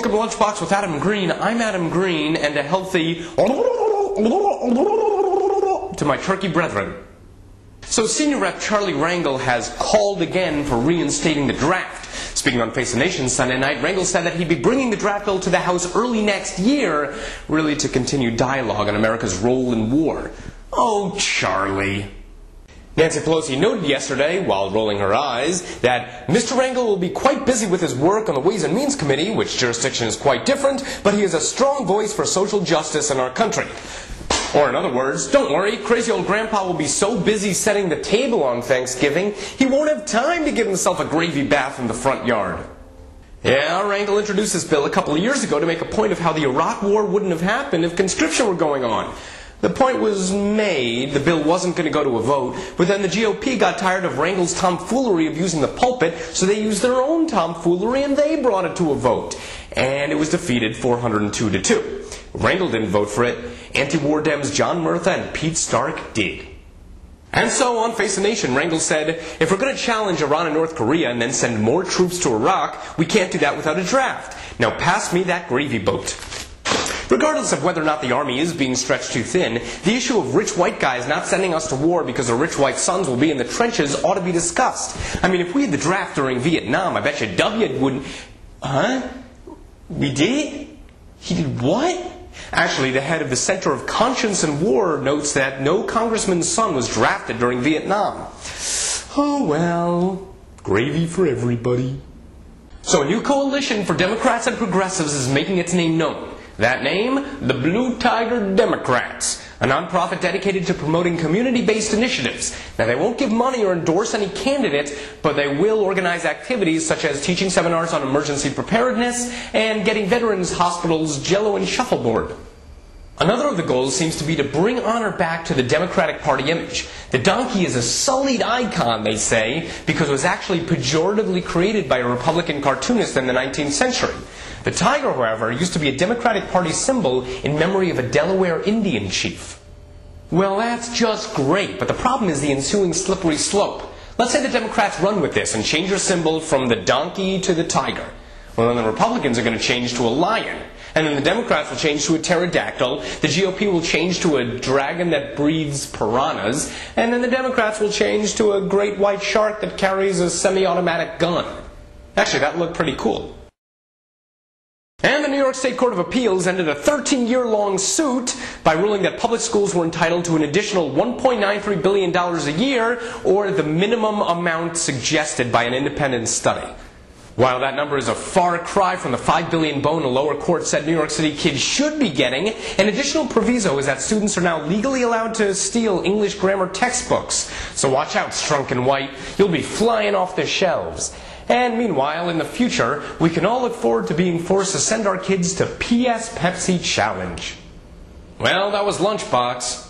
welcome to Lunchbox with Adam Green. I'm Adam Green, and a healthy to my turkey brethren. So Senior Rep Charlie Rangel has called again for reinstating the draft. Speaking on Face the Nation Sunday night, Rangel said that he'd be bringing the draft bill to the House early next year, really to continue dialogue on America's role in war. Oh, Charlie. Nancy Pelosi noted yesterday, while rolling her eyes, that Mr. Rangel will be quite busy with his work on the Ways and Means Committee, which jurisdiction is quite different, but he is a strong voice for social justice in our country. Or in other words, don't worry, crazy old grandpa will be so busy setting the table on Thanksgiving, he won't have time to give himself a gravy bath in the front yard. Yeah, Rangel introduced this bill a couple of years ago to make a point of how the Iraq War wouldn't have happened if conscription were going on. The point was made, the bill wasn't going to go to a vote, but then the GOP got tired of Rangel's tomfoolery of using the pulpit, so they used their own tomfoolery and they brought it to a vote. And it was defeated 402-2. Rangel didn't vote for it. Anti-war Dems John Murtha and Pete Stark did. And so, on Face the Nation, Rangel said, if we're going to challenge Iran and North Korea and then send more troops to Iraq, we can't do that without a draft. Now pass me that gravy boat. Regardless of whether or not the army is being stretched too thin, the issue of rich white guys not sending us to war because our rich white sons will be in the trenches ought to be discussed. I mean, if we had the draft during Vietnam, I bet you W wouldn't... Huh? We did? He did what? Actually, the head of the Center of Conscience and War notes that no congressman's son was drafted during Vietnam. Oh well, gravy for everybody. So a new coalition for Democrats and progressives is making its name known. That name, the Blue Tiger Democrats, a nonprofit dedicated to promoting community-based initiatives. Now, they won't give money or endorse any candidate, but they will organize activities such as teaching seminars on emergency preparedness and getting veterans hospitals Jell-O and shuffleboard. Another of the goals seems to be to bring honor back to the Democratic Party image. The donkey is a sullied icon, they say, because it was actually pejoratively created by a Republican cartoonist in the 19th century. The tiger, however, used to be a Democratic Party symbol in memory of a Delaware Indian chief. Well, that's just great, but the problem is the ensuing slippery slope. Let's say the Democrats run with this and change their symbol from the donkey to the tiger. Well, then the Republicans are going to change to a lion. And then the Democrats will change to a pterodactyl, the GOP will change to a dragon that breeds piranhas, and then the Democrats will change to a great white shark that carries a semi-automatic gun. Actually, that looked pretty cool. And the New York State Court of Appeals ended a 13-year-long suit by ruling that public schools were entitled to an additional $1.93 billion a year, or the minimum amount suggested by an independent study. While that number is a far cry from the $5 billion bone a lower court said New York City kids should be getting, an additional proviso is that students are now legally allowed to steal English grammar textbooks. So watch out, Strunk White, you'll be flying off the shelves. And meanwhile, in the future, we can all look forward to being forced to send our kids to PS Pepsi Challenge. Well, that was Lunchbox.